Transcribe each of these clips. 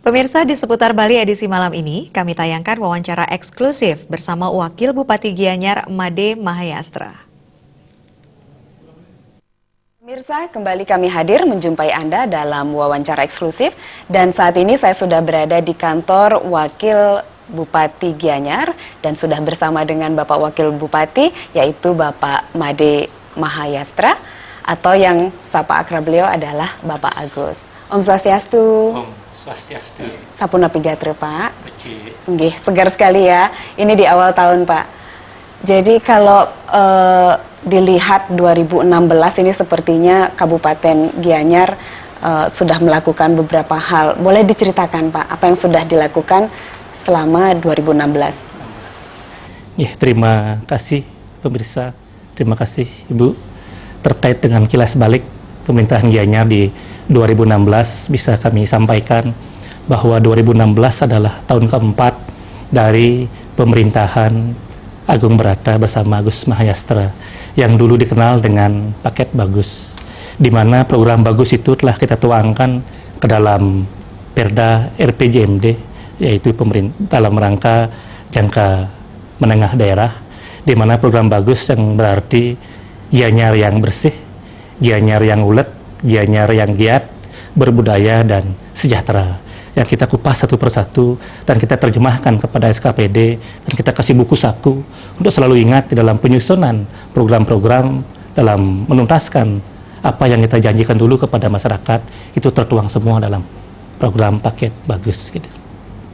Pemirsa, di seputar Bali edisi malam ini, kami tayangkan wawancara eksklusif bersama Wakil Bupati Gianyar, Made Mahayastra. Pemirsa, kembali kami hadir menjumpai Anda dalam wawancara eksklusif. Dan saat ini saya sudah berada di kantor Wakil Bupati Gianyar dan sudah bersama dengan Bapak Wakil Bupati, yaitu Bapak Made Mahayastra, atau yang sapa akrab beliau adalah Bapak Agus. Om Swastiastu. Om Swastiastu. Sapuna Pigatru, Pak. Beci. Nggih, segar sekali ya. Ini di awal tahun, Pak. Jadi kalau dilihat 2016 ini sepertinya Kabupaten Gianyar sudah melakukan beberapa hal. Boleh diceritakan, Pak, apa yang sudah dilakukan selama 2016? Ya, terima kasih pemirsa, terima kasih Ibu. Terkait dengan kilas balik pemerintahan Gianyar di 2016, bisa kami sampaikan bahwa 2016 adalah tahun keempat dari pemerintahan Agung Berata bersama Agus Mahayastra yang dulu dikenal dengan paket bagus, di mana program bagus itu telah kita tuangkan ke dalam Perda RPJMD, yaitu dalam rangka jangka menengah daerah, di mana program bagus yang berarti Gianyar yang bersih, Gianyar yang ulet, Gianyar yang giat, berbudaya dan sejahtera, yang kita kupas satu persatu dan kita terjemahkan kepada SKPD, dan kita kasih buku saku untuk selalu ingat di dalam penyusunan program-program dalam menuntaskan apa yang kita janjikan dulu kepada masyarakat, itu tertuang semua dalam program paket bagus gitu.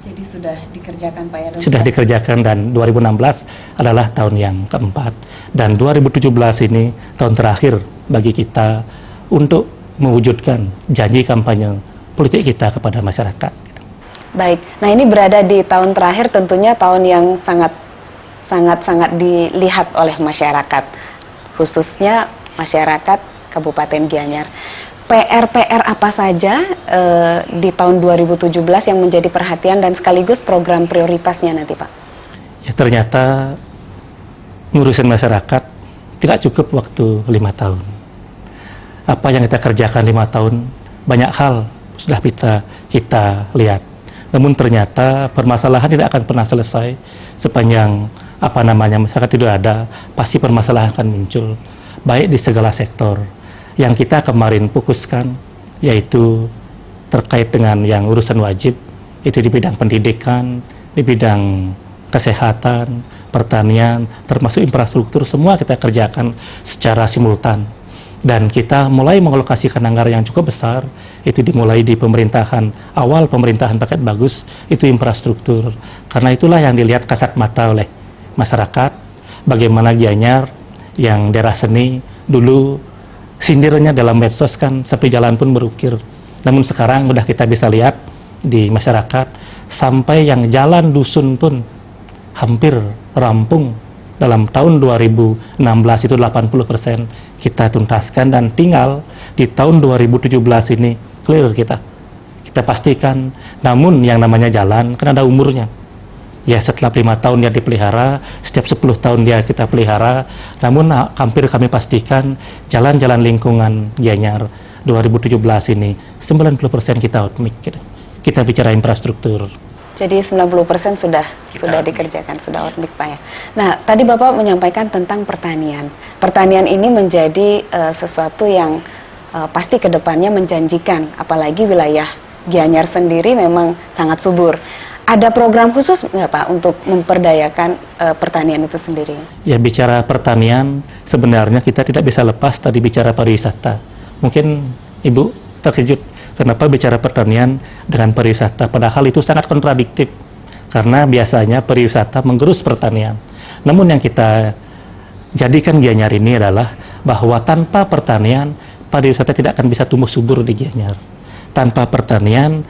Jadi sudah dikerjakan, Pak, ya? Sudah dikerjakan, dan 2016 adalah tahun yang keempat, dan 2017 ini tahun terakhir bagi kita untuk mewujudkan janji kampanye politik kita kepada masyarakat. Baik, nah ini berada di tahun terakhir, tentunya tahun yang sangat dilihat oleh masyarakat, khususnya masyarakat Kabupaten Gianyar. PR apa saja di tahun 2017 yang menjadi perhatian dan sekaligus program prioritasnya nanti, Pak? Ya, ternyata ngurusin masyarakat tidak cukup waktu 5 tahun. Apa yang kita kerjakan 5 tahun, banyak hal sudah kita lihat. Namun ternyata permasalahan tidak akan pernah selesai sepanjang masyarakat tidak ada, pasti permasalahan akan muncul, baik di segala sektor. Yang kita kemarin fokuskan yaitu terkait dengan yang urusan wajib, itu di bidang pendidikan, di bidang kesehatan, pertanian, termasuk infrastruktur, semua kita kerjakan secara simultan. Dan kita mulai mengalokasikan anggaran yang cukup besar, itu dimulai di pemerintahan, awal pemerintahan paket bagus, itu infrastruktur. Karena itulah yang dilihat kasat mata oleh masyarakat, bagaimana Gianyar yang daerah seni, dulu sindirnya dalam medsos kan sampai jalan pun berukir. Namun sekarang udah kita bisa lihat di masyarakat, sampai yang jalan dusun pun hampir rampung. Dalam tahun 2016 itu 80% kita tuntaskan, dan tinggal di tahun 2017 ini clear kita pastikan. Namun yang namanya jalan kan ada umurnya. Ya, setelah 5 tahun dia dipelihara, setiap 10 tahun dia kita pelihara. Namun hampir kami pastikan jalan-jalan lingkungan Gianyar 2017 ini 90% kita outmik gitu. Kita bicara infrastruktur. Jadi 90% sudah dikerjakan, sudah outmix, Pak, ya. Nah, tadi Bapak menyampaikan tentang pertanian. Pertanian ini menjadi sesuatu yang pasti kedepannya menjanjikan, apalagi wilayah Gianyar sendiri memang sangat subur. Ada program khusus nggak, Pak, untuk memperdayakan pertanian itu sendiri? Ya, bicara pertanian sebenarnya kita tidak bisa lepas tadi bicara pariwisata. Mungkin Ibu terkejut kenapa bicara pertanian dengan pariwisata, padahal itu sangat kontradiktif. Karena biasanya pariwisata menggerus pertanian. Namun yang kita jadikan Gianyar ini adalah bahwa tanpa pertanian, pariwisata tidak akan bisa tumbuh subur di Gianyar. Tanpa pertanian,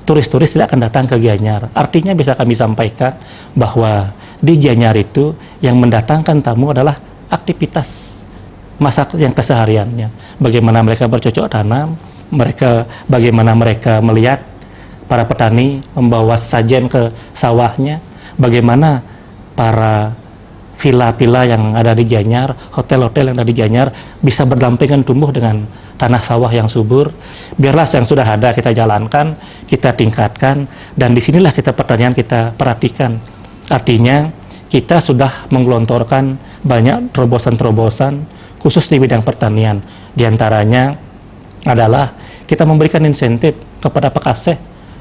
turis-turis tidak akan datang ke Gianyar. Artinya bisa kami sampaikan bahwa di Gianyar itu yang mendatangkan tamu adalah aktivitas masyarakat yang kesehariannya. Bagaimana mereka bercocok tanam, bagaimana mereka melihat para petani membawa sajen ke sawahnya, bagaimana para villa-villa yang ada di Gianyar, hotel-hotel yang ada di Gianyar bisa berdampingan tumbuh dengan tanah sawah yang subur. Biarlah yang sudah ada kita jalankan, kita tingkatkan, dan disinilah kita pertanian kita perhatikan. Artinya kita sudah menggelontorkan banyak terobosan-terobosan khusus di bidang pertanian. Di antaranya adalah kita memberikan insentif kepada Pekaseh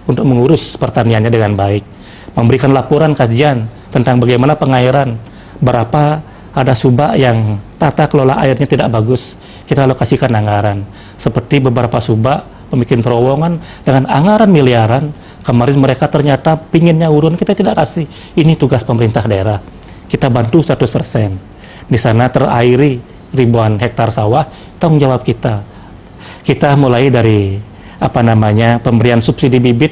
untuk mengurus pertaniannya dengan baik, memberikan laporan kajian tentang bagaimana pengairan, berapa ada subak yang tata kelola airnya tidak bagus, kita alokasikan anggaran. Seperti beberapa subak membuat terowongan dengan anggaran miliaran, kemarin mereka ternyata pinginnya urun, kita tidak kasih. Ini tugas pemerintah daerah, kita bantu 100%. Di sana terairi ribuan hektar sawah, tanggung jawab kita. Kita mulai dari pemberian subsidi bibit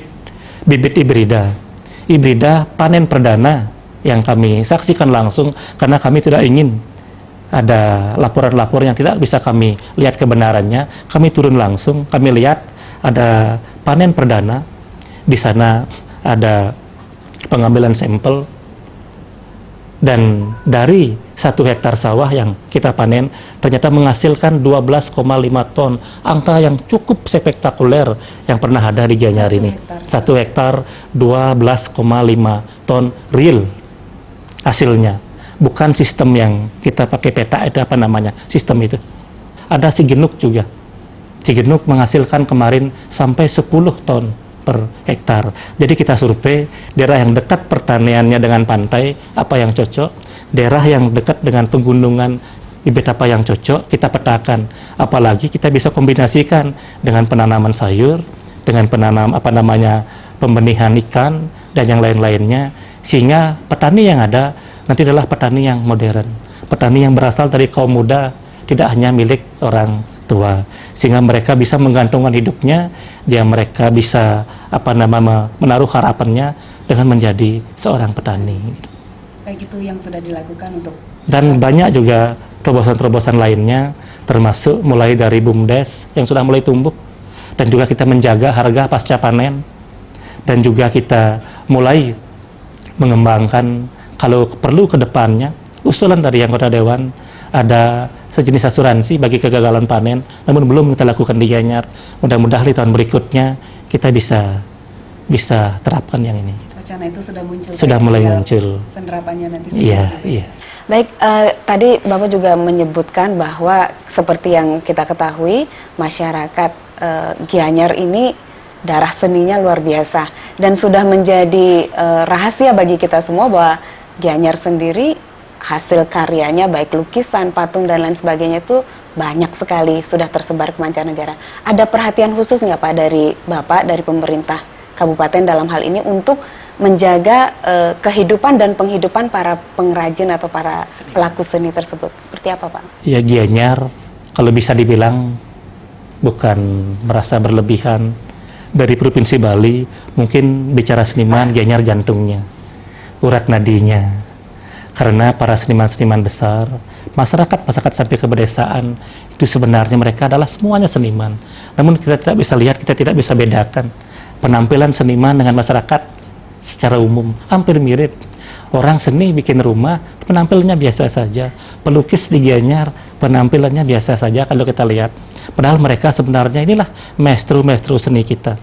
hibrida panen perdana yang kami saksikan langsung, karena kami tidak ingin ada laporan-laporan yang tidak bisa kami lihat kebenarannya. Kami turun langsung, kami lihat ada panen perdana, di sana ada pengambilan sampel, dan dari 1 hektar sawah yang kita panen ternyata menghasilkan 12,5 ton, angka yang cukup spektakuler yang pernah ada di Gianyar ini. 1 hektar 12,5 ton real hasilnya, bukan sistem yang kita pakai peta itu sistem itu. Ada Cigenuk juga, Cigenuk menghasilkan kemarin sampai 10 ton per hektar. Jadi kita survei daerah yang dekat pertaniannya dengan pantai apa yang cocok, daerah yang dekat dengan pegunungan bibit apa yang cocok, kita petakan. Apalagi kita bisa kombinasikan dengan penanaman sayur, dengan pembenihan ikan dan yang lain-lainnya, sehingga petani yang ada nanti adalah petani yang modern, petani yang berasal dari kaum muda, tidak hanya milik orang tua, sehingga mereka bisa menggantungkan hidupnya, mereka bisa menaruh harapannya dengan menjadi seorang petani. Baik, itu yang sudah dilakukan untuk. Dan banyak juga terobosan-terobosan lainnya, termasuk mulai dari BUMDes yang sudah mulai tumbuh, dan juga kita menjaga harga pasca panen, dan juga kita mulai mengembangkan kalau perlu ke depannya usulan dari anggota dewan ada sejenis asuransi bagi kegagalan panen, namun belum kita lakukan di Gianyar. Mudah-mudahan di tahun berikutnya kita bisa terapkan yang ini. Wacana itu sudah muncul. Sudah mulai muncul. Penerapannya nanti. Iya. Baik, tadi Bapak juga menyebutkan bahwa seperti yang kita ketahui, masyarakat Gianyar ini darah seninya luar biasa, dan sudah menjadi rahasia bagi kita semua bahwa Gianyar sendiri hasil karyanya baik lukisan, patung dan lain sebagainya itu banyak sekali sudah tersebar ke mancanegara. Ada perhatian khusus nggak Pak dari Bapak, dari pemerintah kabupaten dalam hal ini untuk menjaga kehidupan dan penghidupan para pengrajin atau para pelaku seni tersebut? Seperti apa Pak? Ya, Gianyar kalau bisa dibilang bukan merasa berlebihan, dari Provinsi Bali mungkin bicara seniman, Gianyar jantungnya, urat nadinya. Karena para seniman-seniman besar, masyarakat sampai ke pedesaan, itu sebenarnya mereka adalah semuanya seniman. Namun kita tidak bisa lihat, kita tidak bisa bedakan penampilan seniman dengan masyarakat secara umum, hampir mirip. Orang seni bikin rumah, penampilannya biasa saja. Pelukis di Gianyar, penampilannya biasa saja kalau kita lihat. Padahal mereka sebenarnya inilah maestro-maestro seni kita.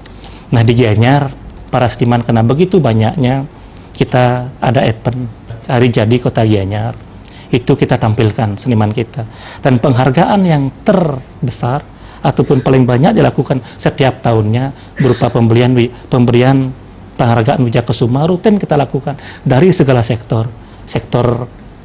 Nah, di Gianyar, para seniman karena begitu banyaknya, kita ada event Hari Jadi Kota Gianyar, itu kita tampilkan seniman kita. Dan penghargaan yang terbesar ataupun paling banyak dilakukan setiap tahunnya berupa pemberian penghargaan Wijakesuma rutin kita lakukan dari segala sektor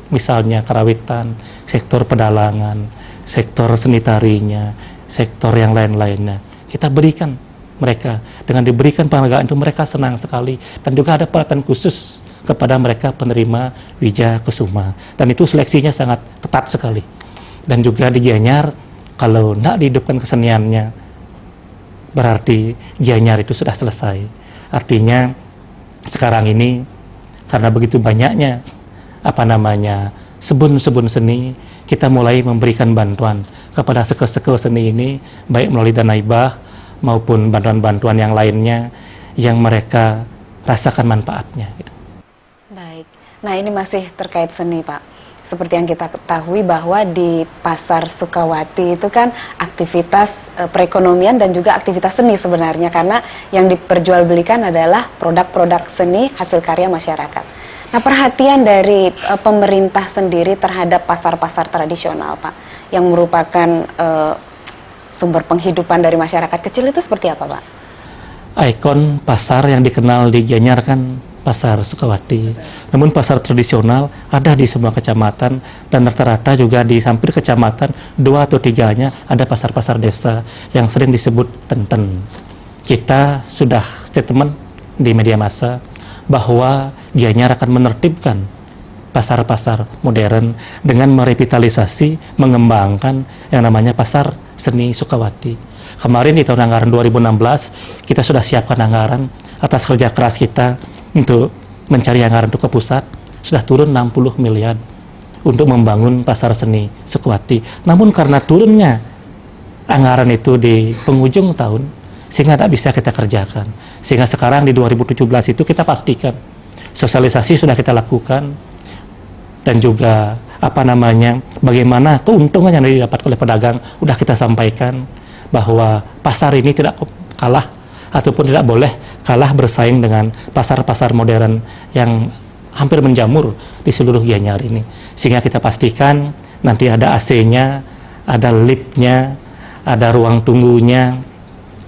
misalnya kerawitan, sektor pedalangan, sektor seni tarinya, sektor yang lain-lainnya. Kita berikan mereka, dengan diberikan penghargaan itu mereka senang sekali, dan juga ada perhatian khusus kepada mereka penerima Wijakesuma, dan itu seleksinya sangat ketat sekali. Dan juga di Gianyar kalau tidak dihidupkan keseniannya, berarti Gianyar itu sudah selesai. Artinya sekarang ini karena begitu banyaknya sebun-sebun seni, kita mulai memberikan bantuan kepada seke-seke seni ini, baik melalui dana hibah maupun bantuan-bantuan yang lainnya yang mereka rasakan manfaatnya. Baik, nah ini masih terkait seni Pak. seperti yang kita ketahui bahwa di Pasar Sukawati itu kan aktivitas perekonomian dan juga aktivitas seni sebenarnya, karena yang diperjualbelikan adalah produk-produk seni hasil karya masyarakat. Nah, perhatian dari pemerintah sendiri terhadap pasar-pasar tradisional, Pak, yang merupakan sumber penghidupan dari masyarakat kecil itu seperti apa, Pak? Ikon pasar yang dikenal di Gianyar kan Pasar Sukawati. Namun pasar tradisional ada di semua kecamatan, dan rata-rata juga di hampir kecamatan 2 atau 3-nya ada pasar-pasar desa yang sering disebut tenten. Kita sudah statement di media massa bahwa Gianyar akan menertibkan pasar-pasar modern dengan merevitalisasi, mengembangkan yang namanya Pasar Seni Sukawati. Kemarin di tahun anggaran 2016 kita sudah siapkan anggaran atas kerja keras kita untuk mencari anggaran untuk ke pusat, sudah turun 60 miliar untuk membangun Pasar Seni Sukawati. Namun karena turunnya anggaran itu di penghujung tahun, sehingga tak bisa kita kerjakan. Sehingga sekarang di 2017 itu kita pastikan sosialisasi sudah kita lakukan, dan juga bagaimana keuntungan yang didapat oleh pedagang sudah kita sampaikan, bahwa pasar ini tidak kalah ataupun tidak boleh kalah bersaing dengan pasar-pasar modern yang hampir menjamur di seluruh Gianyar ini. Sehingga kita pastikan nanti ada AC-nya, ada lift-nya, ada ruang tunggunya,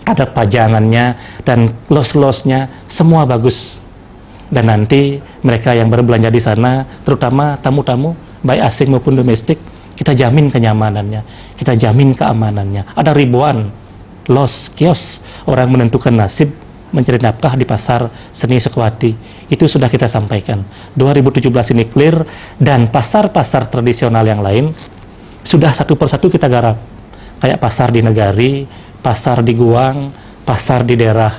ada pajangannya, dan los-losnya semua bagus. Dan nanti mereka yang berbelanja di sana, terutama tamu-tamu baik asing maupun domestik, kita jamin kenyamanannya, kita jamin keamanannya. Ada ribuan los, kios, orang menentukan nasib mencari nafkah di Pasar Seni Sukawati. Itu sudah kita sampaikan. 2017 ini clear, dan pasar-pasar tradisional yang lain sudah satu persatu kita garap. Kayak pasar di Negari, pasar di Guang, pasar di daerah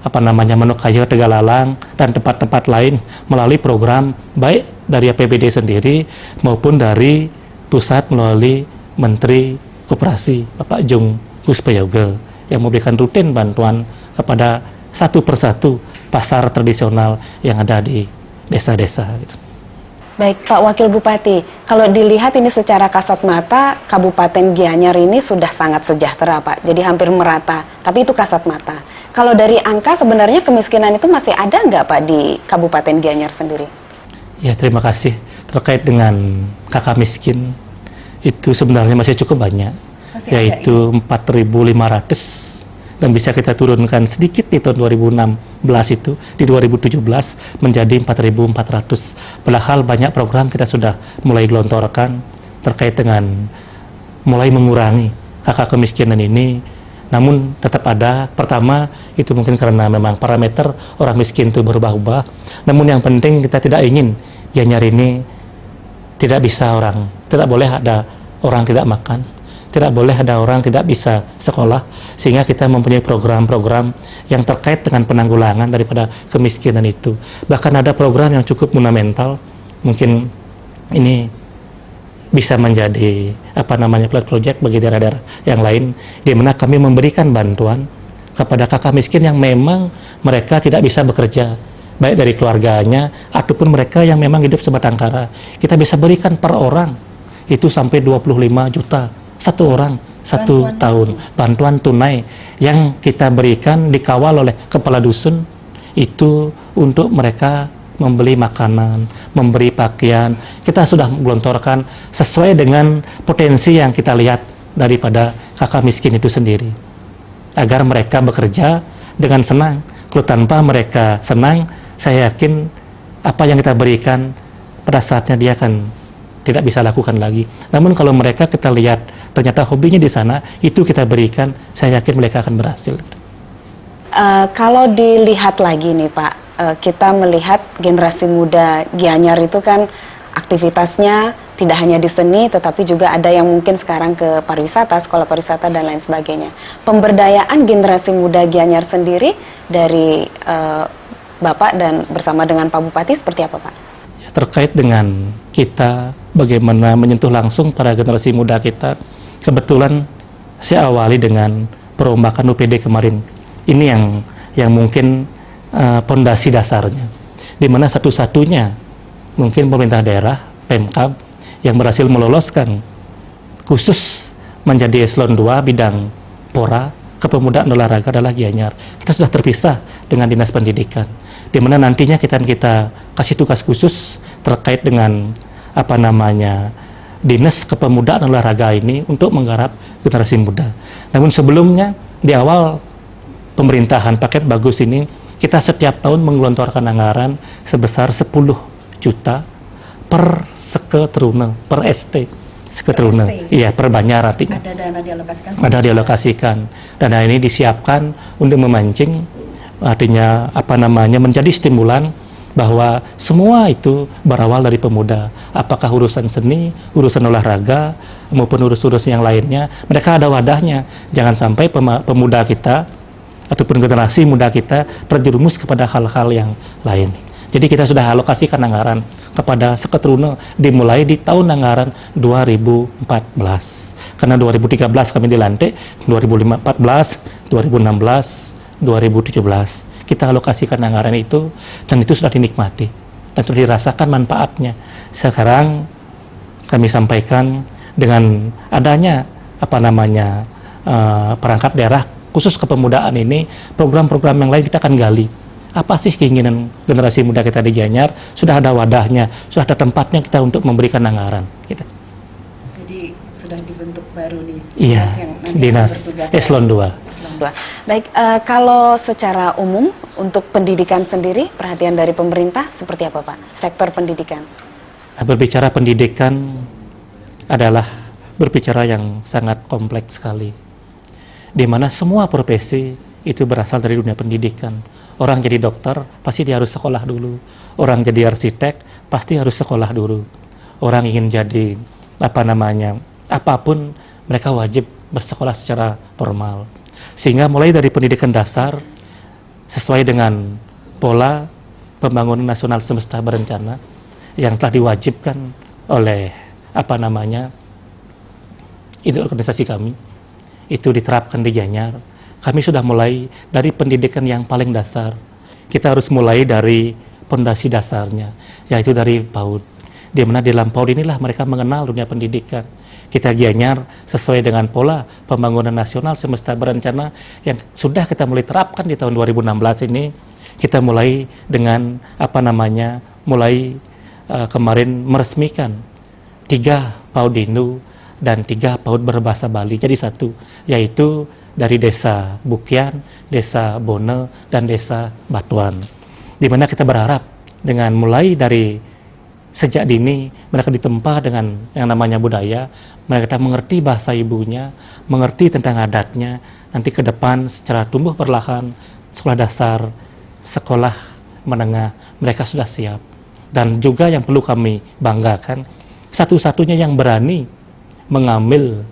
Manokayo, Tegalalang, dan tempat-tempat lain melalui program baik dari APBD sendiri maupun dari pusat melalui Menteri Koperasi Bapak Jung Kuspayoga yang memberikan rutin bantuan kepada satu persatu pasar tradisional yang ada di desa-desa. Baik, Pak Wakil Bupati, kalau dilihat ini secara kasat mata, Kabupaten Gianyar ini sudah sangat sejahtera, Pak. Jadi hampir merata, tapi itu kasat mata. Kalau dari angka sebenarnya kemiskinan itu masih ada nggak, Pak, di Kabupaten Gianyar sendiri? Ya, terima kasih. Terkait dengan kakak miskin, itu sebenarnya masih cukup banyak, yaitu 4.500. Dan bisa kita turunkan sedikit di tahun 2016 itu, di 2017 menjadi 4.400. Padahal banyak program kita sudah mulai gelontorkan terkait dengan mulai mengurangi angka kemiskinan ini. Namun tetap ada, pertama itu mungkin karena memang parameter orang miskin itu berubah-ubah. Namun yang penting kita tidak ingin Gianyar ini tidak boleh ada orang tidak makan, tidak boleh ada orang tidak bisa sekolah, sehingga kita mempunyai program-program yang terkait dengan penanggulangan daripada kemiskinan itu. Bahkan ada program yang cukup fundamental, mungkin ini bisa menjadi pilot project bagi daerah-daerah yang lain, di mana kami memberikan bantuan kepada kakak miskin yang memang mereka tidak bisa bekerja, baik dari keluarganya ataupun mereka yang memang hidup sebatang kara. Kita bisa berikan per orang itu sampai 25 juta satu orang satu tahun, bantuan tunai yang kita berikan dikawal oleh kepala dusun itu untuk mereka membeli makanan, memberi pakaian. Kita sudah menggelontorkan sesuai dengan potensi yang kita lihat daripada kakak miskin itu sendiri, agar mereka bekerja dengan senang. Kalau tanpa mereka senang, saya yakin apa yang kita berikan pada saatnya dia akan tidak bisa lakukan lagi. Namun kalau mereka kita lihat ternyata hobinya di sana, itu kita berikan, saya yakin mereka akan berhasil. Kalau dilihat lagi nih Pak, kita melihat generasi muda Gianyar itu kan aktivitasnya tidak hanya di seni, tetapi juga ada yang mungkin sekarang ke pariwisata, sekolah pariwisata dan lain sebagainya. Pemberdayaan generasi muda Gianyar sendiri dari Bapak dan bersama dengan Pak Bupati seperti apa, Pak? Ya, terkait dengan kita bagaimana menyentuh langsung para generasi muda kita, kebetulan saya awali dengan perombakan UPD kemarin. Ini yang mungkin pondasi dasarnya, di mana satu-satunya mungkin pemerintah daerah, Pemkab, yang berhasil meloloskan khusus menjadi eselon 2 bidang Pora Kepemudaan Olahraga adalah Gianyar. Kita sudah terpisah dengan Dinas Pendidikan, di mana nantinya kita kasih tugas khusus terkait dengan Dinas Kepemudaan Olahraga ini untuk menggarap generasi muda. Namun sebelumnya di awal pemerintahan paket bagus ini, kita setiap tahun menggelontorkan anggaran sebesar 10 juta per seketruna, per ST. Seketruna, iya, per Banjar artinya. Ada dana dialokasikan? Ada dialokasikan. Dana ini disiapkan untuk memancing, artinya menjadi stimulan bahwa semua itu berawal dari pemuda. Apakah urusan seni, urusan olahraga, maupun urusan yang lainnya, mereka ada wadahnya. Jangan sampai pemuda kita ataupun generasi muda kita terjerumus kepada hal-hal yang lain. Jadi kita sudah alokasikan anggaran kepada seketruna dimulai di tahun anggaran 2014. Karena 2013 kami dilantik, 2014, 2016, 2017. Kita alokasikan anggaran itu, dan itu sudah dinikmati dan sudah dirasakan manfaatnya. Sekarang kami sampaikan dengan adanya perangkat daerah khusus kepemudaan ini, program-program yang lain kita akan gali. Apa sih keinginan generasi muda kita di Gianyar? Sudah ada wadahnya, sudah ada tempatnya kita untuk memberikan anggaran. Gitu. Jadi sudah dibentuk baru di Iya, yang nanti Dinas Eselon 2. Baik, kalau secara umum untuk pendidikan sendiri, perhatian dari pemerintah seperti apa Pak? Sektor pendidikan. Berbicara pendidikan adalah berbicara yang sangat kompleks sekali, di mana semua profesi itu berasal dari dunia pendidikan. Orang jadi dokter, pasti dia harus sekolah dulu. Orang jadi arsitek, pasti harus sekolah dulu. Orang ingin jadi apapun, mereka wajib bersekolah secara formal. Sehingga mulai dari pendidikan dasar, sesuai dengan pola pembangunan nasional semesta berencana yang telah diwajibkan oleh ini organisasi kami, itu diterapkan di Gianyar. Kami sudah mulai dari pendidikan yang paling dasar. Kita harus mulai dari fondasi dasarnya, yaitu dari PAUD. Di mana di dalam PAUD inilah mereka mengenal dunia pendidikan. Kita Gianyar sesuai dengan pola pembangunan nasional semesta berencana yang sudah kita mulai terapkan di tahun 2016 ini. Kita mulai dengan kemarin meresmikan 3 PAUD Hindu dan 3 PAUD berbahasa Bali jadi satu, yaitu dari Desa Bukian, Desa Bone, dan Desa Batuan. Di mana kita berharap dengan mulai dari sejak dini mereka ditempa dengan yang namanya budaya, mereka mengerti bahasa ibunya, mengerti tentang adatnya, nanti ke depan secara tumbuh perlahan, sekolah dasar, sekolah menengah, mereka sudah siap. Dan juga yang perlu kami banggakan, satu-satunya yang berani mengambil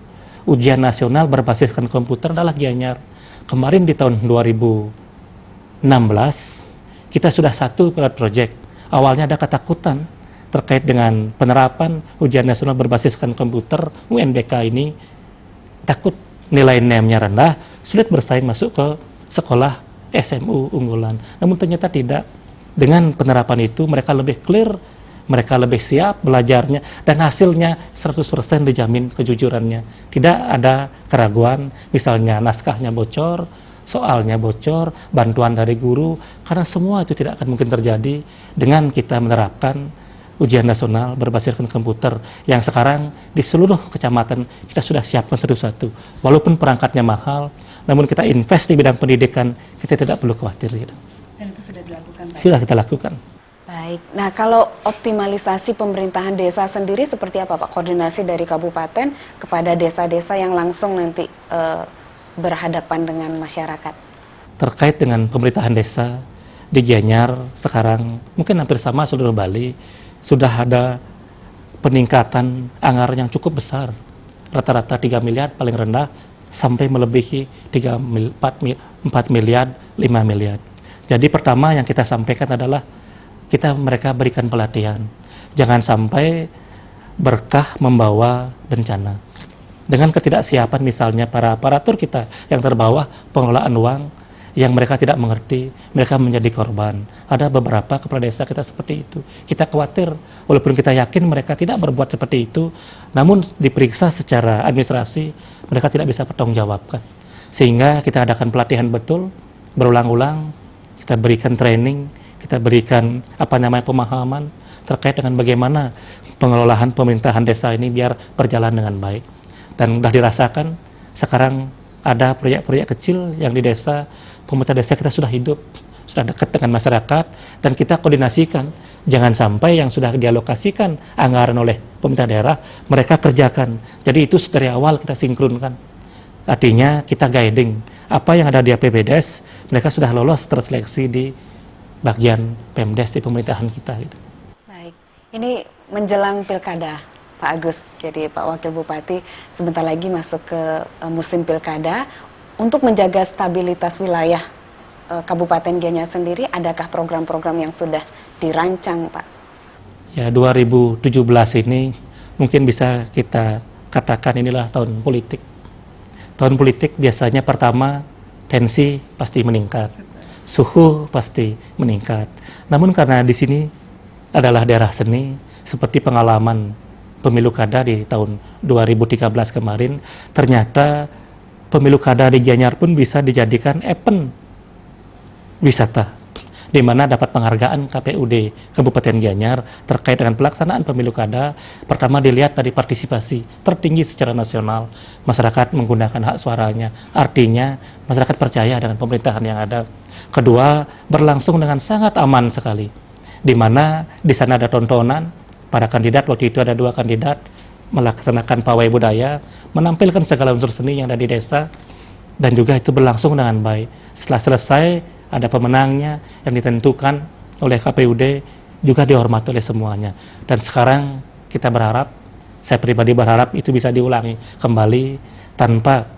ujian nasional berbasiskan komputer adalah Gianyar. Kemarin di tahun 2016, kita sudah satu pilot project. Awalnya ada ketakutan terkait dengan penerapan ujian nasional berbasiskan komputer, UNBK ini. Takut nilai NEM-nya rendah, sulit bersaing masuk ke sekolah SMU unggulan. Namun ternyata tidak. Dengan penerapan itu mereka lebih clear, mereka lebih siap belajarnya, dan hasilnya 100% dijamin kejujurannya. Tidak ada keraguan, misalnya naskahnya bocor, soalnya bocor, bantuan dari guru, karena semua itu tidak akan mungkin terjadi dengan kita menerapkan ujian nasional berbasiskan komputer yang sekarang di seluruh kecamatan kita sudah siapkan satu-satu. Walaupun perangkatnya mahal, namun kita invest di bidang pendidikan, kita tidak perlu khawatir. Gitu. Dan itu sudah dilakukan, Pak? Sudah kita lakukan. Baik, nah kalau optimalisasi pemerintahan desa sendiri seperti apa Pak? Koordinasi dari kabupaten kepada desa-desa yang langsung nanti berhadapan dengan masyarakat. Terkait dengan pemerintahan desa di Gianyar sekarang mungkin hampir sama seluruh Bali, sudah ada peningkatan anggaran yang cukup besar. Rata-rata 3 miliar paling rendah sampai melebihi 4 miliar, 5 miliar. Jadi pertama yang kita sampaikan adalah mereka berikan pelatihan. Jangan sampai berkah membawa bencana. Dengan ketidaksiapan misalnya para aparatur kita yang terbawah pengelolaan uang, yang mereka tidak mengerti, mereka menjadi korban. Ada beberapa kepala desa kita seperti itu. Kita khawatir, walaupun kita yakin mereka tidak berbuat seperti itu, namun diperiksa secara administrasi, mereka tidak bisa bertanggungjawabkan. Sehingga kita adakan pelatihan betul, berulang-ulang, kita berikan training, kita berikan pemahaman terkait dengan bagaimana pengelolaan pemerintahan desa ini biar berjalan dengan baik. Dan sudah dirasakan, sekarang ada proyek-proyek kecil yang di desa, pemerintah desa kita sudah hidup, sudah dekat dengan masyarakat, dan kita koordinasikan. Jangan sampai yang sudah dialokasikan anggaran oleh pemerintah daerah, mereka kerjakan. Jadi itu dari awal kita sinkronkan. Artinya kita guiding, apa yang ada di APBDes, mereka sudah lolos terseleksi di bagian Pemdes di pemerintahan kita. Gitu. Baik, ini menjelang pilkada, Pak Agus, jadi Pak Wakil Bupati sebentar lagi masuk ke musim pilkada. Untuk menjaga stabilitas wilayah Kabupaten Gianyar sendiri, adakah program-program yang sudah dirancang, Pak? Ya, 2017 ini mungkin bisa kita katakan inilah tahun politik. Tahun politik biasanya pertama tensi pasti meningkat, suhu pasti meningkat. Namun karena di sini adalah daerah seni, seperti pengalaman pemilu kada di tahun 2013 kemarin, ternyata pemilu kada di Gianyar pun bisa dijadikan event wisata, di mana dapat penghargaan KPUD Kabupaten Gianyar terkait dengan pelaksanaan pemilu kada. Pertama dilihat dari partisipasi tertinggi secara nasional, masyarakat menggunakan hak suaranya, artinya masyarakat percaya dengan pemerintahan yang ada. Kedua, berlangsung dengan sangat aman sekali, di mana di sana ada tontonan, para kandidat, waktu itu ada 2 kandidat, melaksanakan pawai budaya, menampilkan segala unsur seni yang ada di desa, dan juga itu berlangsung dengan baik. Setelah selesai, ada pemenangnya yang ditentukan oleh KPUD, juga dihormati oleh semuanya. Dan sekarang kita berharap, saya pribadi berharap itu bisa diulangi kembali, tanpa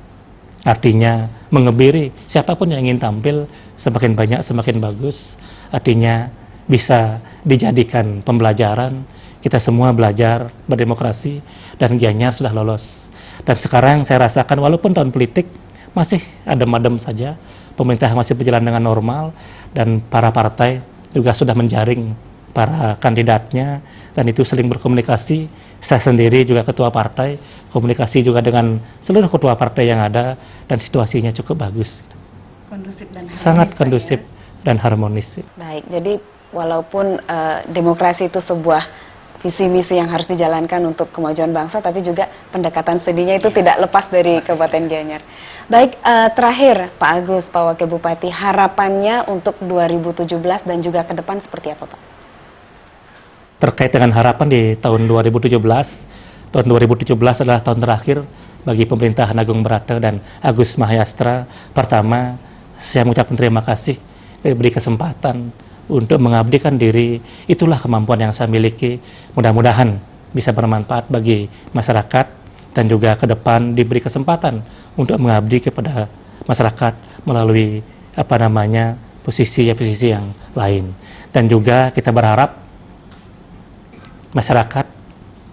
artinya mengebiri siapapun yang ingin tampil, semakin banyak semakin bagus, artinya bisa dijadikan pembelajaran. Kita semua belajar berdemokrasi, dan Gianyar sudah lolos. Dan sekarang saya rasakan walaupun tahun politik masih adem-adem saja, pemerintah masih berjalan dengan normal, dan para partai juga sudah menjaring para kandidatnya, dan itu saling berkomunikasi. Saya sendiri juga ketua partai, komunikasi juga dengan seluruh ketua partai yang ada, dan situasinya cukup bagus. Kondusif dan harmonis. Sangat kondusif dan harmonis. Baik, jadi walaupun demokrasi itu sebuah visi misi yang harus dijalankan untuk kemajuan bangsa, tapi juga pendekatan seninya itu tidak lepas dari Kabupaten Gianyar. Baik, terakhir Pak Agus, Pak Wakil Bupati, harapannya untuk 2017 dan juga ke depan seperti apa, Pak? Terkait dengan harapan di tahun 2017 adalah tahun terakhir bagi pemerintahan Agung Brata dan Agus Mahayastra. Pertama, saya mengucapkan terima kasih diberi kesempatan untuk mengabdikan diri. Itulah kemampuan yang saya miliki. Mudah-mudahan bisa bermanfaat bagi masyarakat, dan juga ke depan diberi kesempatan untuk mengabdi kepada masyarakat melalui posisi yang lain. Dan juga kita berharap masyarakat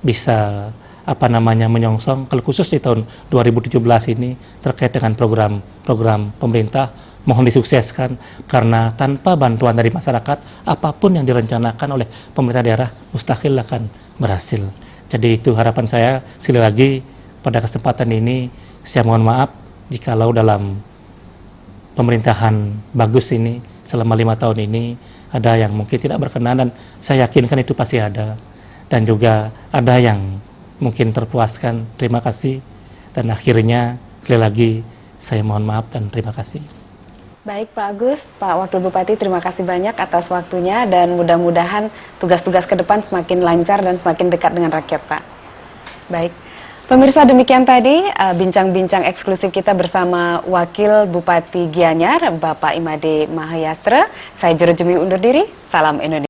bisa menyongsong, kalau khusus di tahun 2017 ini terkait dengan program pemerintah, mohon disukseskan, karena tanpa bantuan dari masyarakat, apapun yang direncanakan oleh pemerintah daerah mustahil akan berhasil. Jadi itu harapan saya. Sekali lagi, pada kesempatan ini saya mohon maaf jikalau dalam pemerintahan bagus ini selama 5 tahun ini ada yang mungkin tidak berkenan, dan saya yakinkan itu pasti ada, dan juga ada yang mungkin terpuaskan. Terima kasih, dan akhirnya sekali lagi saya mohon maaf dan terima kasih. Baik Pak Agus, Pak Wakil Bupati, terima kasih banyak atas waktunya, dan mudah-mudahan tugas-tugas ke depan semakin lancar dan semakin dekat dengan rakyat, Pak. Baik, pemirsa, demikian tadi bincang-bincang eksklusif kita bersama Wakil Bupati Gianyar, Bapak Imade Mahayastra. Saya Jero Jemi undur diri, salam Indonesia.